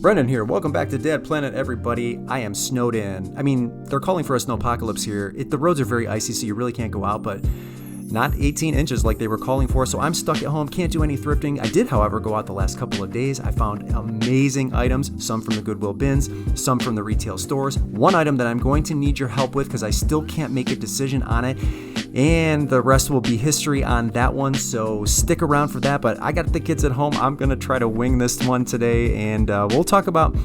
Brendan here. Welcome back to Dad Planet, everybody. I am snowed in. I mean, they're calling for a snowpocalypse here. The roads are very icy, so you really can't go out, but not 18 inches like they were calling for, so I'm stuck at home, can't do any thrifting. I did, however, go out the last couple of days. I found amazing items, some from the Goodwill bins, some from the retail stores. One item that I'm going to need your help with because I still can't make a decision on it, and the rest will be history on that one, so stick around for that. But I got the kids at home. I'm going to try to wing this one today, and we'll talk about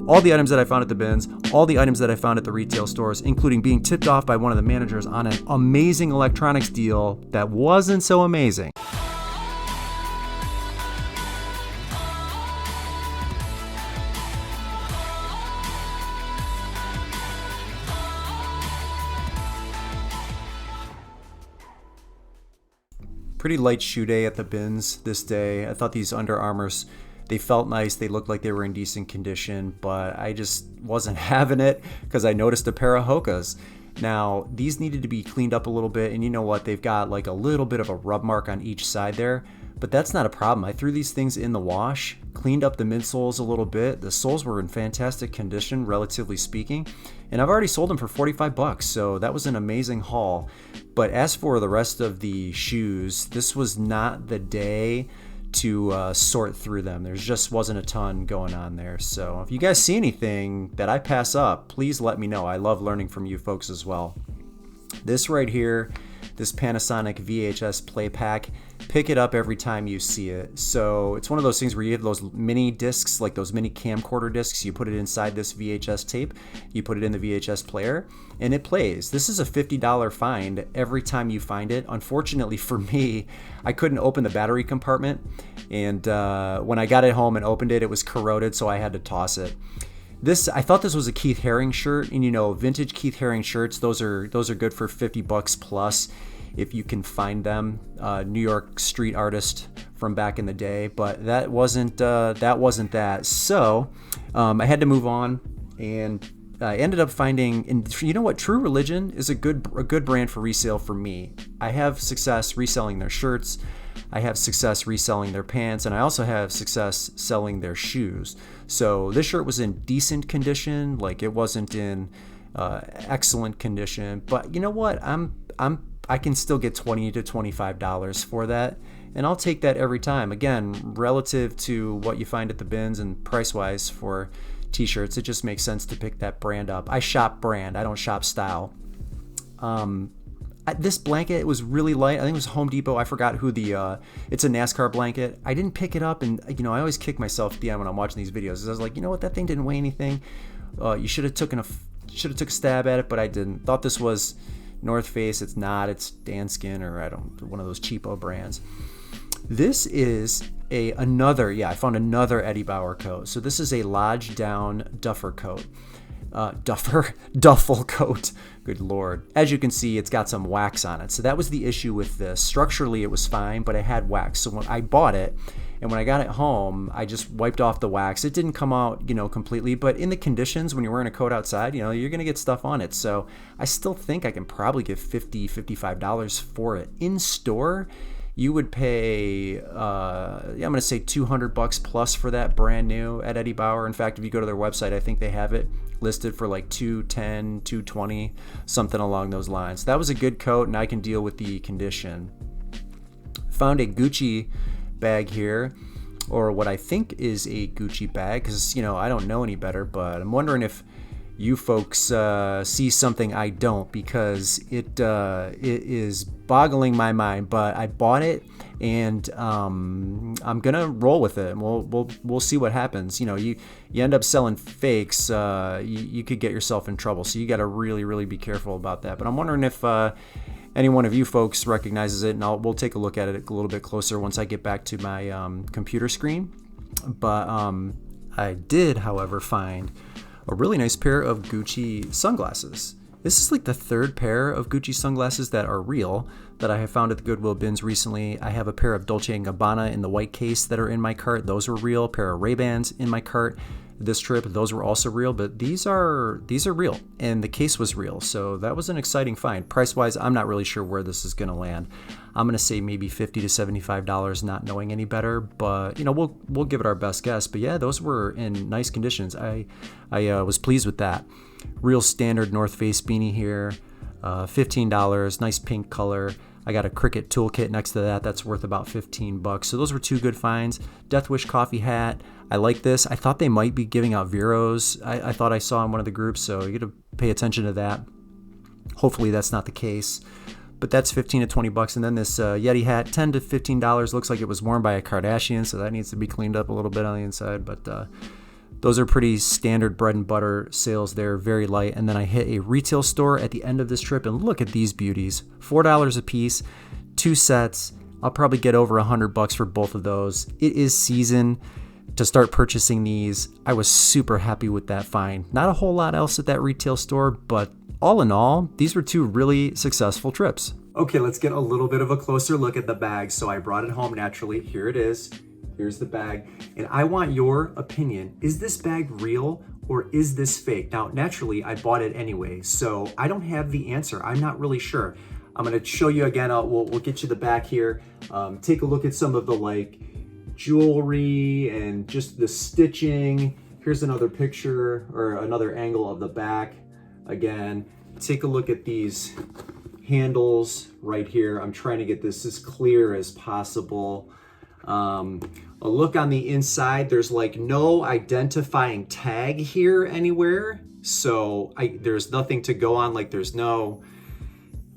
all the items that I found at the bins, all the items that I found at the retail stores, including being tipped off by one of the managers on an amazing electronics deal that wasn't so amazing. Pretty light shoe day at the bins this day. I thought these Under Armours, they felt nice. They looked like they were in decent condition, but I just wasn't having it because I noticed a pair of Hokas. Now, these needed to be cleaned up a little bit, and you know what? They've got like a little bit of a rub mark on each side there, but that's not a problem. I threw these things in the wash, cleaned up the midsoles a little bit. The soles were in fantastic condition, relatively speaking, and I've already sold them for $45, so that was an amazing haul. But as for the rest of the shoes, this was not the day to sort through them. There just wasn't a ton going on there. So if you guys see anything that I pass up, please let me know. I love learning from you folks as well. This right here, this Panasonic VHS play pack, pick it up every time you see it. So it's one of those things where you have those mini discs, like those mini camcorder discs. You put it inside this VHS tape, you put it in the VHS player, and it plays. This is a $50 find every time you find it. Unfortunately for me, I couldn't open the battery compartment, and when I got it home and opened it, it was corroded, so I had to toss it. I thought this was a Keith Haring shirt, and you know, vintage Keith Haring shirts, those are good for $50 plus if you can find them. New York street artist from back in the day, but that wasn't that. So I had to move on, and I ended up finding, and you know what, True Religion is a good brand for resale for me. I have success reselling their shirts, I have success reselling their pants, and I also have success selling their shoes. So this shirt was in decent condition, like it wasn't in excellent condition, but you know what, I can still get $20 to $25 for that, and I'll take that every time. Again, relative to what you find at the bins and price-wise for t-shirts, it just makes sense to pick that brand up. I shop brand, I don't shop style. This blanket was really light. I think it was Home Depot. I forgot who it's a Nascar blanket. I didn't pick it up, and you know, I always kick myself at the end when I'm watching these videos. I was like, you know what, that thing didn't weigh anything. You should have took a stab at it, but I didn't. Thought this was North Face. It's not. It's Danskin or one of those cheapo brands. This is I found another Eddie Bauer coat. So this is a Lodge Down Duffel coat. Duffel coat. Good Lord. As you can see, it's got some wax on it. So that was the issue with this. Structurally, it was fine, but it had wax. So when I bought it, and when I got it home, I just wiped off the wax. It didn't come out, completely, but in the conditions when you're wearing a coat outside, you're going to get stuff on it. So I still think I can probably get $50, $55 for it. In store, you would pay, I'm going to say $200 plus for that brand new at Eddie Bauer. In fact, if you go to their website, I think they have it listed for like $210, $220, something along those lines. That was a good coat, and I can deal with the condition. Found a Gucci bag here, or what I think is a Gucci bag, because I don't know any better, but I'm wondering if you folks see something I don't, because it is boggling my mind. But I bought it, and I'm gonna roll with it, and we'll see what happens. You end up selling fakes, you could get yourself in trouble, so you got to really, really be careful about that. But I'm wondering if any one of you folks recognizes it, and we'll take a look at it a little bit closer once I get back to my computer screen. But I did, however, find a really nice pair of Gucci sunglasses. This is like the third pair of Gucci sunglasses that are real that I have found at the Goodwill bins recently. I have a pair of Dolce & Gabbana in the white case that are in my cart. Those were real. A pair of Ray-Bans in my cart. this trip. Those were also real, but these are real, and the case was real. So that was an exciting find. Price-wise, I'm not really sure where this is going to land. I'm going to say maybe $50 to $75, not knowing any better, but we'll give it our best guess. But yeah, those were in nice conditions. I was pleased with that. Real standard North Face beanie here, $15, nice pink color. I got a Cricut toolkit next to that. That's worth about $15. So those were two good finds. Death Wish coffee hat. I like this. I thought they might be giving out Veros. I thought I saw in one of the groups, so you got to pay attention to that. Hopefully that's not the case. But that's $15 to $20. And then this Yeti hat, $10 to $15. Looks like it was worn by a Kardashian, so that needs to be cleaned up a little bit on the inside. But those are pretty standard bread and butter sales there, very light. And then I hit a retail store at the end of this trip, and look at these beauties. $4 a piece, 2 sets. I'll probably get over $100 for both of those. It is season to start purchasing these. I was super happy with that find. Not a whole lot else at that retail store, but all in all, these were 2 really successful trips. Okay, let's get a little bit of a closer look at the bag. So I brought it home naturally. Here it is. Here's the bag, and I want your opinion. Is this bag real or is this fake? Now, naturally, I bought it anyway, so I don't have the answer. I'm not really sure. I'm gonna show you again. We'll get you the back here. Take a look at some of the jewelry and just the stitching. Here's another picture or another angle of the back. Again, take a look at these handles right here. I'm trying to get this as clear as possible. A look on the inside, there's no identifying tag here anywhere. So there's nothing to go on, there's no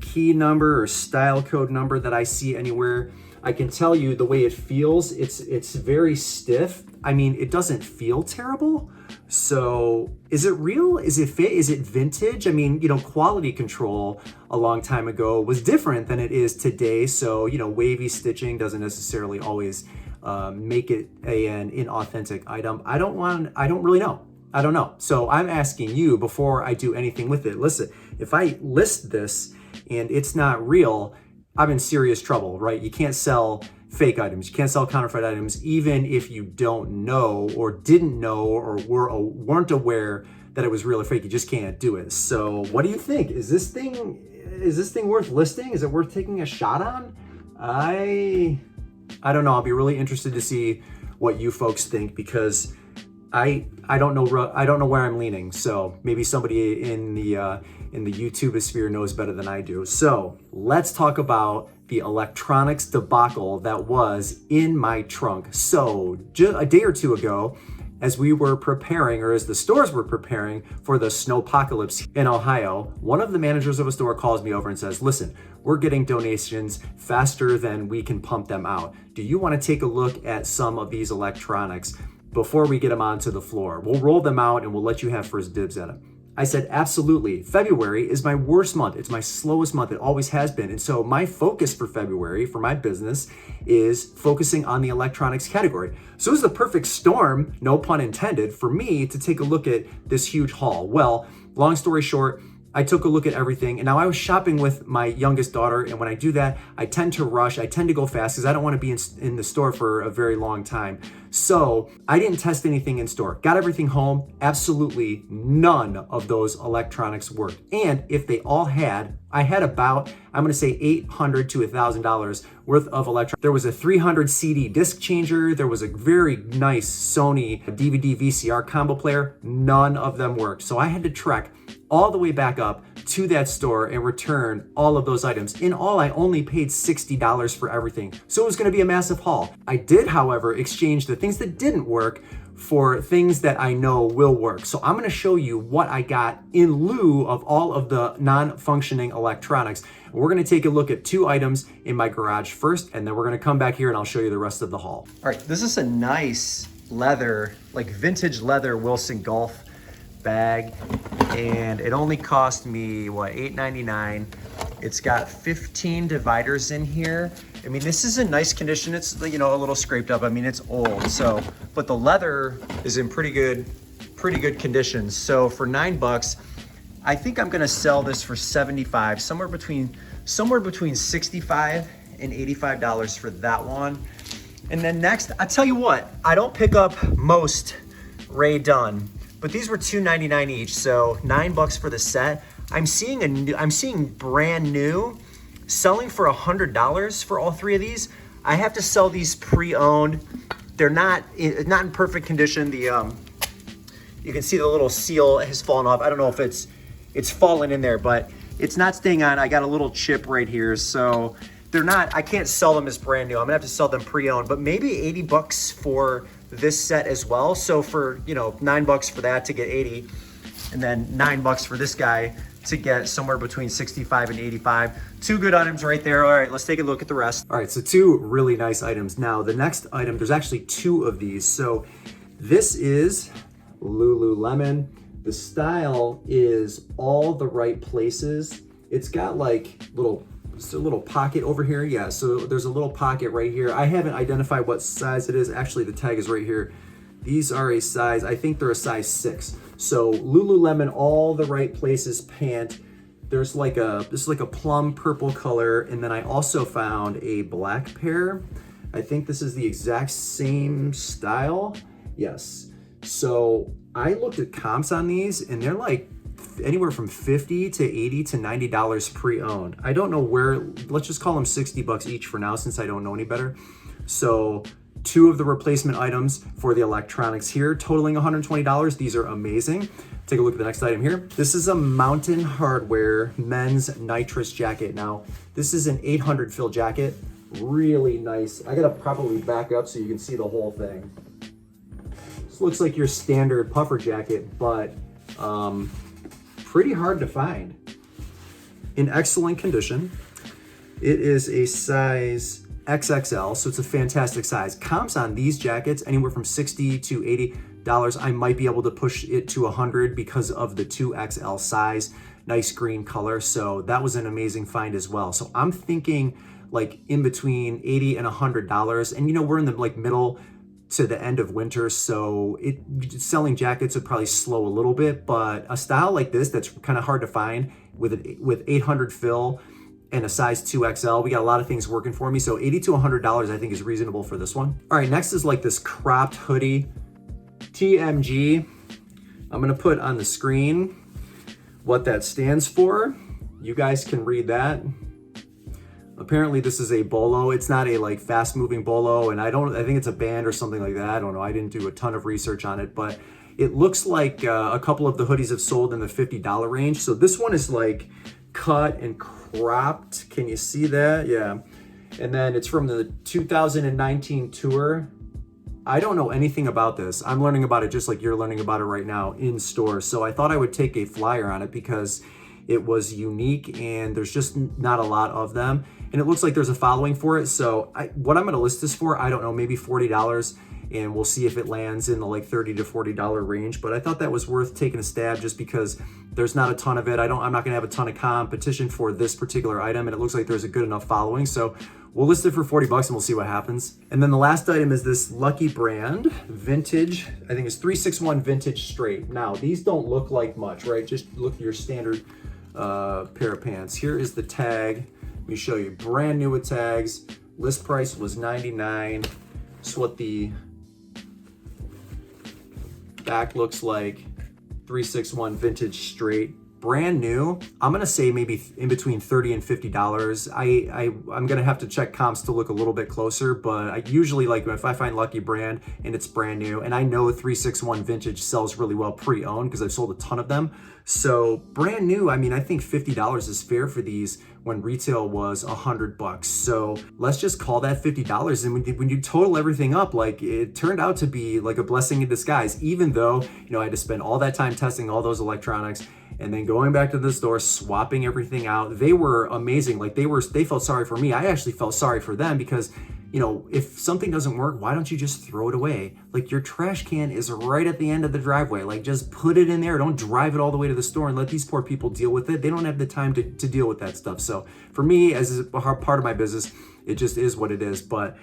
key number or style code number that I see anywhere. I can tell you the way it feels, it's very stiff. I mean, it doesn't feel terrible. So is it real? Is it fake? Is it vintage? I mean, quality control a long time ago was different than it is today. So, wavy stitching doesn't necessarily always make it an inauthentic item. I don't really know. I don't know. So I'm asking you before I do anything with it. Listen, if I list this and it's not real, I'm in serious trouble, right? You can't sell fake items. You can't sell counterfeit items, even if you don't know or didn't know or weren't aware that it was real or fake. You just can't do it. So what do you think? Is this thing worth listing? Is it worth taking a shot on? I don't know. I'll be really interested to see what you folks think, because I don't know where I'm leaning. So maybe somebody in the YouTube sphere knows better than I do. So let's talk about the electronics debacle that was in my trunk. So a day or two ago, as we were preparing, or as the stores were preparing for the snowpocalypse in Ohio, one of the managers of a store calls me over and says, listen, we're getting donations faster than we can pump them out. Do you want to take a look at some of these electronics before we get them onto the floor? We'll roll them out and we'll let you have first dibs at them. I said, absolutely. February is my worst month. It's my slowest month. It always has been. And so my focus for February for my business is focusing on the electronics category. So it was the perfect storm, no pun intended, for me to take a look at this huge haul. Well, long story short, I took a look at everything, and now I was shopping with my youngest daughter, and when I do that, I tend to rush, I tend to go fast because I don't want to be in the store for a very long time. So I didn't test anything in store. Got everything home. Absolutely none of those electronics worked. And if they all had, I had about, I'm going to say $800 to $1,000 worth of electronics. There was a 300 CD disc changer. There was a very nice Sony DVD VCR combo player. None of them worked. So I had to trek all the way back up to that store and return all of those items. In all, I only paid $60 for everything. So it was going to be a massive haul. I did, however, exchange the things that didn't work for things that I know will work. So I'm going to show you what I got in lieu of all of the non-functioning electronics. We're going to take a look at 2 items in my garage first, and then we're going to come back here and I'll show you the rest of the haul. All right, this is a nice leather, vintage leather Wilson Golf bag, and it only cost me what, $8.99. It's got 15 dividers in here. I mean, this is in nice condition. It's, you know, a little scraped up. I mean, it's old, so, but the leather is in pretty good condition. So for $9, I think I'm gonna sell this for $75, somewhere between $65 and $85 for that one. And then next, I tell you what, I don't pick up most Ray done. But these were $2.99 each, so $9 for the set. I'm seeing brand new selling for $100 for all three of these. I have to sell these pre-owned. They're not in perfect condition. The you can see the little seal has fallen off. I don't know if it's fallen in there, but it's not staying on. I got a little chip right here, so they're not. I can't sell them as brand new. I'm gonna have to sell them pre-owned, but maybe $80 for this set as well. So for, you know, $9 for that to get 80, and then $9 for this guy to get somewhere between 65 and 85. Two good items right there. All right, let's take a look at the rest. All right, so two really nice items. Now the next item, there's actually two of these. So this is Lululemon. The style is all the right places. It's got like just a little pocket over here. Yeah, so there's a little pocket right here. I haven't identified what size it is. Actually, the tag is right here. These are a size, I think they're a size 6. So Lululemon, all the right places pant. There's like this is like a plum purple color. And then I also found a black pair. I think this is the exact same style. Yes. So I looked at comps on these and they're like anywhere from $50 to $80 to $90 pre-owned. I don't know where, let's just call them $60 each for now since I don't know any better. So two of the replacement items for the electronics here, totaling $120. These are amazing. Take a look at the next item here. This is a Mountain Hardwear men's Nitrous jacket. Now, this is an 800 fill jacket. Really nice. I gotta probably back up so you can see the whole thing. This looks like your standard puffer jacket, but pretty hard to find. In excellent condition. It is a size XXL, so it's a fantastic size. Comps on these jackets, anywhere from $60 to $80. I might be able to push it to $100 because of the 2XL size. Nice green color, so that was an amazing find as well. So I'm thinking like in between $80 and $100. And you know, we're in the like middle to the end of winter, so selling jackets would probably slow a little bit, but a style like this that's kind of hard to find with 800 fill and a size 2XL, we got a lot of things working for me. So $80 to $100 I think is reasonable for this one. All right, next is like this cropped hoodie, TMG. I'm gonna put on the screen what that stands for. You guys can read that. Apparently this is a bolo. It's not a like fast moving bolo, and I think it's a band or something like that. I don't know, I didn't do a ton of research on it, but it looks like a couple of the hoodies have sold in the $50 range. So this one is like cut and cropped. Can you see that? Yeah. And then it's from the 2019 tour. I don't know anything about this. I'm learning about it just like you're learning about it right now in store. So I thought I would take a flyer on it because it was unique and there's just not a lot of them. And it looks like there's a following for it. So what I'm gonna list this for, I don't know, maybe $40. And we'll see if it lands in the like $30 to $40 range. But I thought that was worth taking a stab just because there's not a ton of it. I'm not gonna have a ton of competition for this particular item, and it looks like there's a good enough following. So we'll list it for $40 and we'll see what happens. And then the last item is this Lucky Brand vintage, I think it's 361 vintage straight. Now these don't look like much, right? Just look at your standard pair of pants. Here is the tag. Let me show you, brand new with tags. List price was $99. That's what the back looks like. 361 vintage straight, brand new. I'm gonna say maybe in between $30 and $50. I'm gonna have to check comps to look a little bit closer, but I usually like if I find Lucky Brand and it's brand new, and I know 361 vintage sells really well pre-owned because I've sold a ton of them. So brand new, I mean, I think $50 is fair for these when retail was $100. So let's just call that $50. And when you total everything up, like it turned out to be like a blessing in disguise, even though, you know, I had to spend all that time testing all those electronics and then going back to the store, swapping everything out. They were amazing. Like they felt sorry for me. I actually felt sorry for them because, you know, if something doesn't work, why don't you just throw it away? Like your trash can is right at the end of the driveway. Like just put it in there. Don't drive it all the way to the store and let these poor people deal with it. They don't have the time to deal with that stuff. So for me, as a part of my business, it just is what it is. But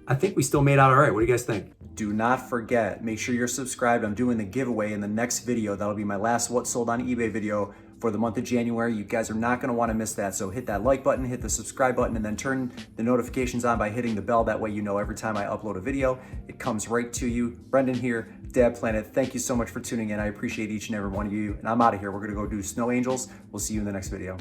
I think we still made out all right. What do you guys think? Do not forget, make sure you're subscribed. I'm doing the giveaway in the next video. That'll be my last What Sold on eBay video for the month of January. You guys are not going to want to miss that. So hit that like button, hit the subscribe button, and then turn the notifications on by hitting the bell. That way you know every time I upload a video, it comes right to you. Brendan here, Dad Planet. Thank you so much for tuning in. I appreciate each and every one of you. And I'm out of here. We're going to go do snow angels. We'll see you in the next video.